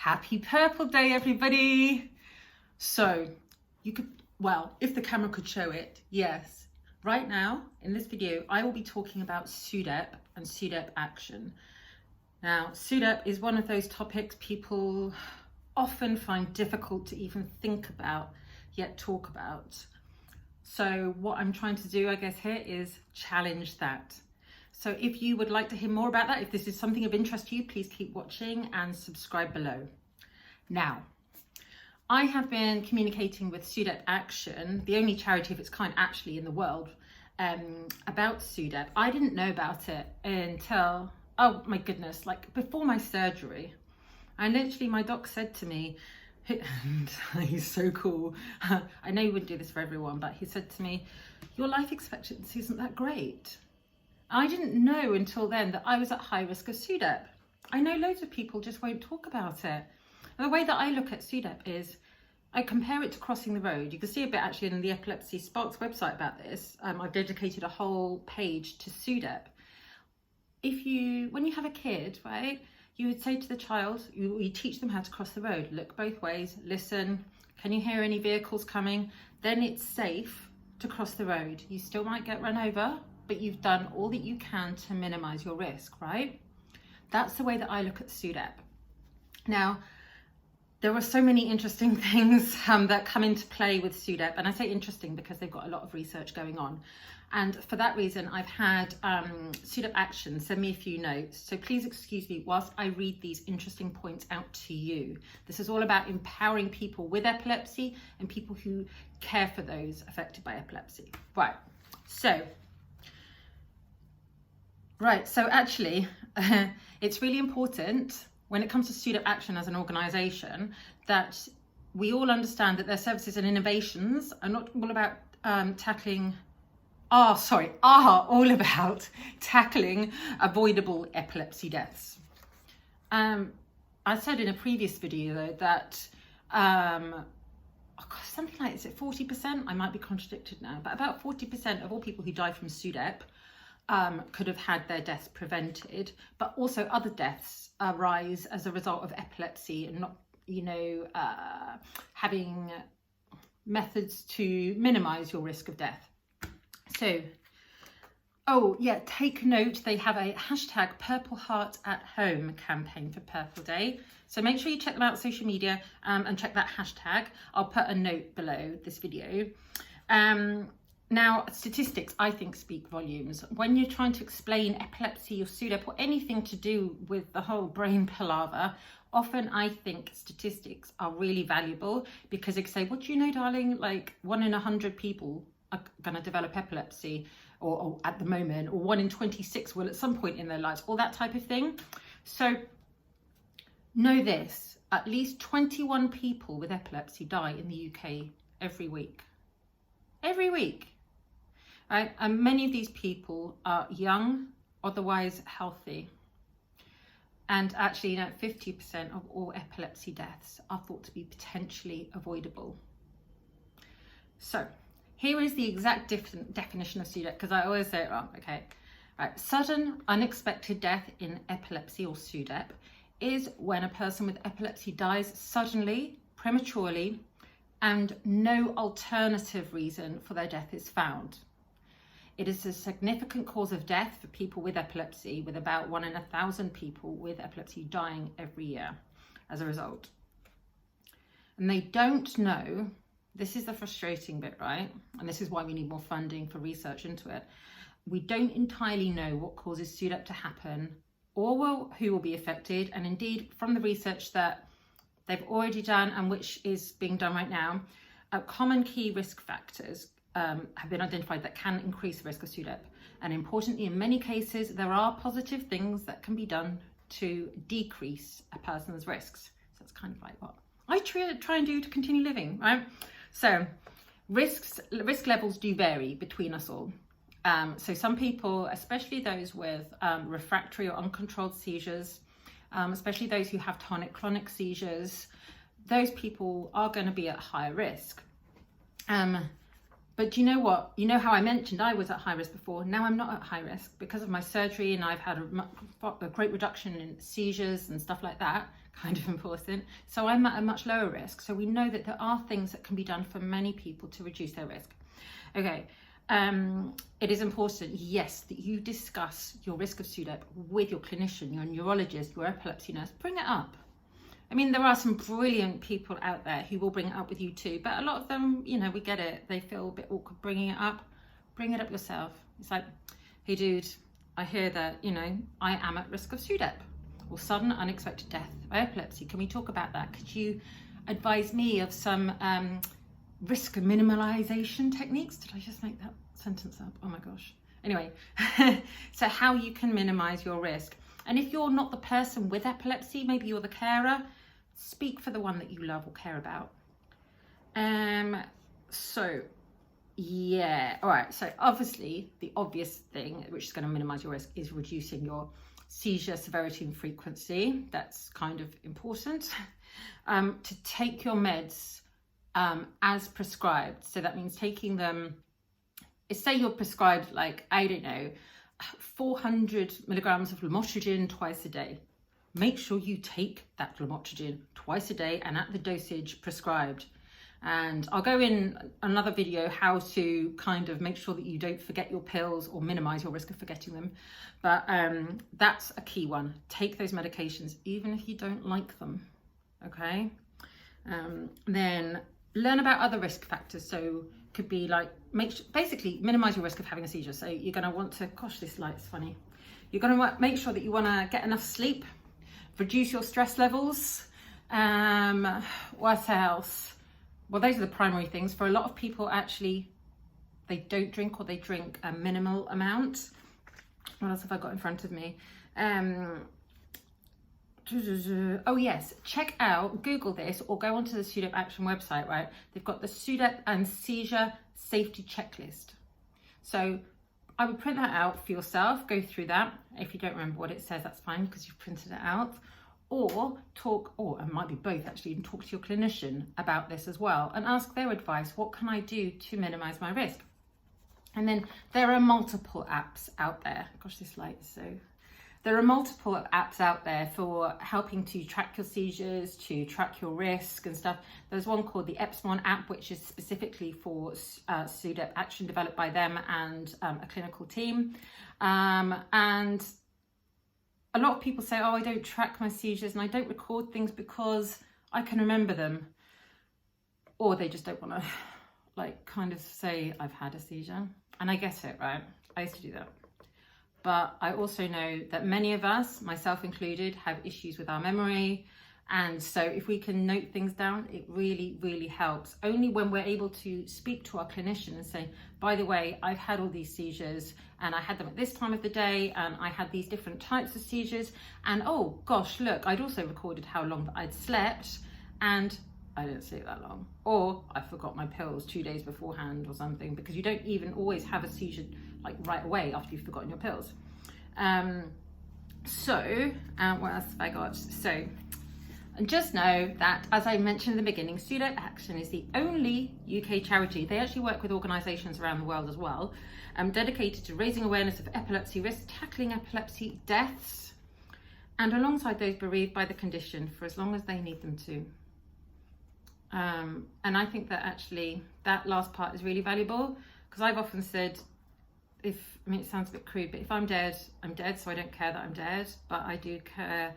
Happy Purple Day, everybody. So you could, well, if the camera could show it, yes. Right now, in this video, I will be talking about SUDEP and SUDEP Action. Now, SUDEP is one of those topics people often find difficult to even think about, yet talk about. So what I'm trying to do, I guess, here is challenge that. So if you would like to hear more about that, if this is something of interest to you, please keep watching and subscribe below. Now, I have been communicating with Sudep Action, the only charity of its kind actually in the world, about SUDEP. I didn't know about it until, oh my goodness, like before my surgery. And literally my doc said to me, and he's so cool. I know you wouldn't do this for everyone, but he said to me, your life expectancy isn't that great. I didn't know until then that I was at high risk of SUDEP. I know loads of people just won't talk about it. And the way that I look at SUDEP is I compare it to crossing the road. You can see a bit actually in the Epilepsy Sparks website about this. I've dedicated a whole page to SUDEP. When you have a kid, right, you would say to the child, you teach them how to cross the road. Look both ways, listen. Can you hear any vehicles coming? Then it's safe to cross the road. You still might get run over, but you've done all that you can to minimize your risk, right? That's the way that I look at SUDEP. Now, there are so many interesting things that come into play with SUDEP, and I say interesting because they've got a lot of research going on. And for that reason, I've had Sudep Action send me a few notes. So please excuse me whilst I read these interesting points out to you. This is all about empowering people with epilepsy and people who care for those affected by epilepsy. Right, so actually, it's really important when it comes to Sudep Action as an organisation that we all understand that their services and innovations are not all about are all about tackling avoidable epilepsy deaths. I said in a previous video though that something like, is it 40%? I might be contradicted now, but about 40% of all people who die from SUDEP could have had their deaths prevented, but also other deaths arise as a result of epilepsy and not, having methods to minimise your risk of death. So, oh yeah, take note, they have a hashtag Purple Heart at Home campaign for Purple Day. So make sure you check them out on social media and check that hashtag. I'll put a note below this video. Now, statistics, I think, speak volumes. When you're trying to explain epilepsy or SUDEP or anything to do with the whole brain palaver, often I think statistics are really valuable because they say, what do you know, darling? Like 1 in 100 people are going to develop epilepsy or at the moment, or 1 in 26 will at some point in their lives, all that type of thing. So know this, at least 21 people with epilepsy die in the UK every week. Every week. Right? And many of these people are young, otherwise healthy. And actually, 50% of all epilepsy deaths are thought to be potentially avoidable. So here is the exact definition of SUDEP, because I always say it wrong, okay? Right. Sudden unexpected death in epilepsy or SUDEP is when a person with epilepsy dies suddenly, prematurely, and no alternative reason for their death is found. It is a significant cause of death for people with epilepsy, with about 1 in 1,000 people with epilepsy dying every year as a result. And they don't know, this is the frustrating bit, right? And this is why we need more funding for research into it. We don't entirely know what causes SUDEP to happen or who will be affected. And indeed, from the research that they've already done and which is being done right now, common key risk factors have been identified that can increase the risk of SUDEP. And importantly, in many cases, there are positive things that can be done to decrease a person's risks. So it's kind of like what I try and do to continue living, right? So risk levels do vary between us all. So some people, especially those with refractory or uncontrolled seizures, especially those who have tonic-clonic seizures, those people are going to be at higher risk. But you know what? You know how I mentioned I was at high risk before? Now I'm not at high risk because of my surgery, and I've had a great reduction in seizures and stuff like that kind of important. So I'm at a much lower risk. So we know that there are things that can be done for many people to reduce their risk. Okay, it is important, yes, that you discuss your risk of SUDEP with your clinician, your neurologist, your epilepsy nurse. Bring it up. I mean, there are some brilliant people out there who will bring it up with you too, but a lot of them, you know, we get it. They feel a bit awkward bringing it up. Bring it up yourself. It's like, hey dude, I hear that, you know, I am at risk of SUDEP or sudden unexpected death by epilepsy. Can we talk about that? Could you advise me of some risk minimalization techniques? Did I just make that sentence up? Oh my gosh. Anyway, so how you can minimize your risk. And if you're not the person with epilepsy, maybe you're the carer, speak for the one that you love or care about. So yeah, all right. So obviously the obvious thing, which is going to minimize your risk, is reducing your seizure severity and frequency. That's kind of important. To take your meds as prescribed. So that means taking them, say you're prescribed, like, I don't know, 400 milligrams of lamotrigine twice a day. Make sure you take that lamotrigine twice a day and at the dosage prescribed. And I'll go in another video how to kind of make sure that you don't forget your pills or minimize your risk of forgetting them. But that's a key one. Take those medications even if you don't like them. Okay. Then learn about other risk factors. So could be like, basically minimize your risk of having a seizure. So you're going to want to, gosh, this light's funny. You're going to make sure that you want to get enough sleep, reduce your stress levels. What else? Well, those are the primary things. For a lot of people, actually, they don't drink, or they drink a minimal amount. What else have I got in front of me? Oh yes, check out, Google this, or go onto the Sudep Action website, right? They've got the SUDEP and Seizure safety checklist. So I would print that out for yourself, go through that. If you don't remember what it says, that's fine because you've printed it out. Or talk, or it might be both actually, and talk to your clinician about this as well and ask their advice. What can I do to minimize my risk? And then there are multiple apps out there. Gosh, this light is so... There are multiple apps out there for helping to track your seizures, to track your risk and stuff. There's one called the Epsilon app, which is specifically for SUDEP Action, developed by them and a clinical team. And a lot of people say, oh, I don't track my seizures and I don't record things because I can remember them. Or they just don't want to like kind of say I've had a seizure. And I get it, right? I used to do that. But I also know that many of us, myself included, have issues with our memory. And so if we can note things down, it really, really helps. Only when we're able to speak to our clinician and say, by the way, I've had all these seizures and I had them at this time of the day and I had these different types of seizures. And oh gosh, look, I'd also recorded how long I'd slept and I didn't sleep that long. Or I forgot my pills 2 days beforehand or something, because you don't even always have a seizure like right away after you've forgotten your pills. What else have I got? So, and just know that, as I mentioned in the beginning, Sudep Action is the only UK charity. They actually work with organisations around the world as well, dedicated to raising awareness of epilepsy risk, tackling epilepsy deaths, and alongside those bereaved by the condition for as long as they need them to. And I think that actually that last part is really valuable, because I've often said, it sounds a bit crude, but if I'm dead, I'm dead, so I don't care that I'm dead, but I do care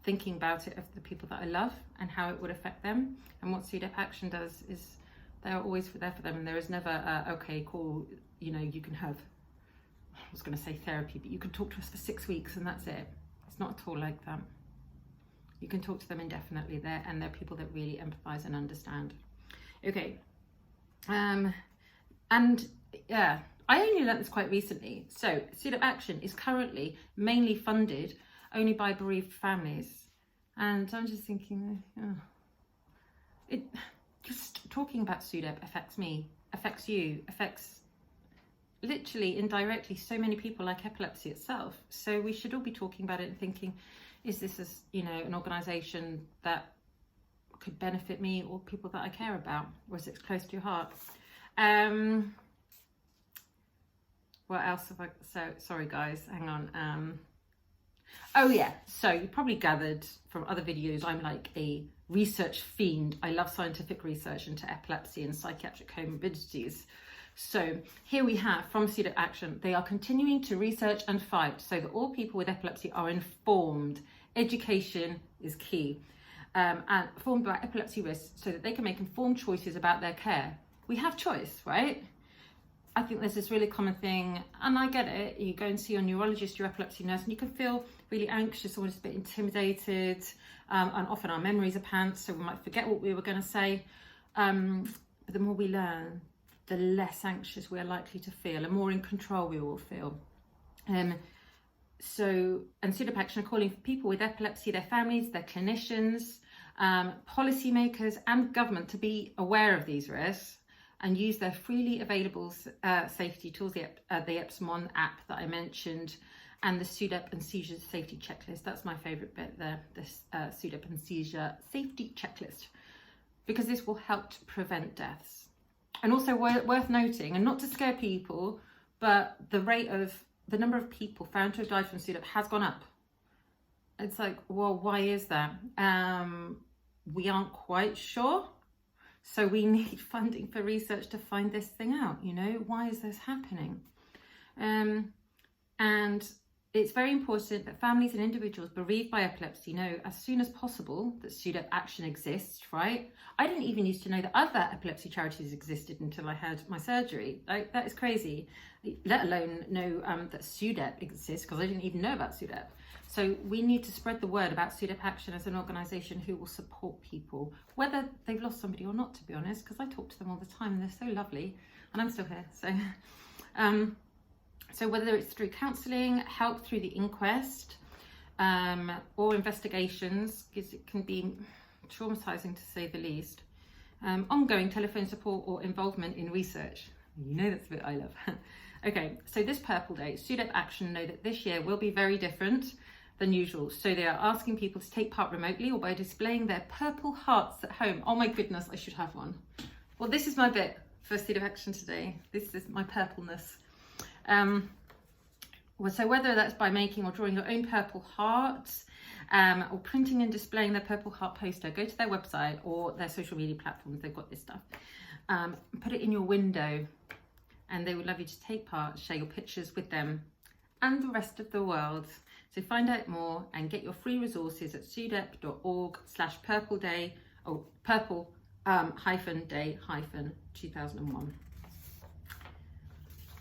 thinking about it of the people that I love and how it would affect them. And what Sudep Action does is they're always there for them, and there is never okay, cool, you know, you can have, I was going to say therapy, but you can talk to us for 6 weeks and that's it. It's not at all like that. You can talk to them indefinitely there, and they're people that really empathize and understand. Okay. And yeah, I only learned this quite recently. So Sudep Action is currently mainly funded only by bereaved families. And I'm just thinking, just talking about Sudep affects me, affects you, affects literally indirectly so many people, like epilepsy itself. So we should all be talking about it and thinking, is this an organisation that could benefit me or people that I care about, or is it close to your heart? What else have I? So sorry guys, hang on. Oh yeah, so you probably gathered from other videos, I'm like a research fiend. I love scientific research into epilepsy and psychiatric comorbidities. So here we have from Sudep Action, they are continuing to research and fight so that all people with epilepsy are informed. Education is key. And informed about epilepsy risks so that they can make informed choices about their care. We have choice, right? I think there's this really common thing, and I get it. You go and see your neurologist, your epilepsy nurse, and you can feel really anxious or just a bit intimidated. And often our memories are pants, so we might forget what we were going to say. But the more we learn, the less anxious we're likely to feel, and more in control we will feel. So, and Sudep Action are calling for people with epilepsy, their families, their clinicians, policymakers, and government to be aware of these risks and use their freely available safety tools, the Epsimon app that I mentioned, and the Sudep and Seizure safety checklist. That's my favourite bit there, this Sudep and Seizure safety checklist, because this will help to prevent deaths. And also worth noting, and not to scare people, but the number of people found to have died from Sudep has gone up. It's like, well, why is that? We aren't quite sure. So we need funding for research to find this thing out, you know, why is this happening? And it's very important that families and individuals bereaved by epilepsy know as soon as possible that Sudep Action exists, right? I didn't even used to know that other epilepsy charities existed until I had my surgery. Like, that is crazy, let alone know that Sudep exists, because I didn't even know about Sudep. So we need to spread the word about Sudep Action as an organisation who will support people, whether they've lost somebody or not, to be honest, because I talk to them all the time and they're so lovely, and I'm still here. So whether it's through counselling, help through the inquest, or investigations, because it can be traumatising to say the least, ongoing telephone support or involvement in research. You know that's the bit I love. Okay, so this Purple Day, Sudep Action know that this year will be very different than usual. So they are asking people to take part remotely or by displaying their purple hearts at home. Oh my goodness, I should have one. Well, this is my bit for Sudep Action today. This is my purpleness. So whether that's by making or drawing your own purple heart, or printing and displaying their purple heart poster, go to their website or their social media platforms, they've got this stuff. Put it in your window, and they would love you to take part, share your pictures with them and the rest of the world. So find out more and get your free resources at sudep.org/purple day, or purple-day-2001.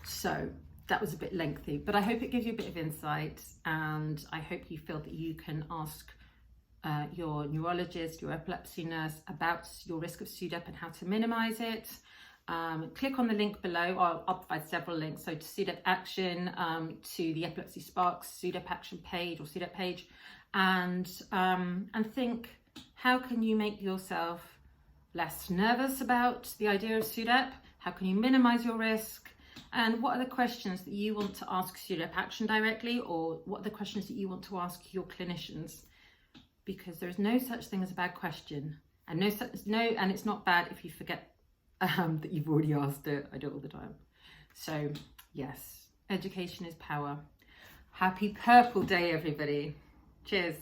So that was a bit lengthy, but I hope it gives you a bit of insight, and I hope you feel that you can ask your neurologist, your epilepsy nurse about your risk of Sudep and how to minimise it. Click on the link below. I'll provide several links, so to Sudep Action, to the Epilepsy Sparks Sudep Action page or Sudep page, and think, how can you make yourself less nervous about the idea of Sudep? How can you minimise your risk? And what are the questions that you want to ask Sudep Action directly, or what are the questions that you want to ask your clinicians? Because there is no such thing as a bad question, and and it's not bad if you forget that you've already asked it. I do it all the time. So yes, education is power. Happy Purple Day, everybody. Cheers.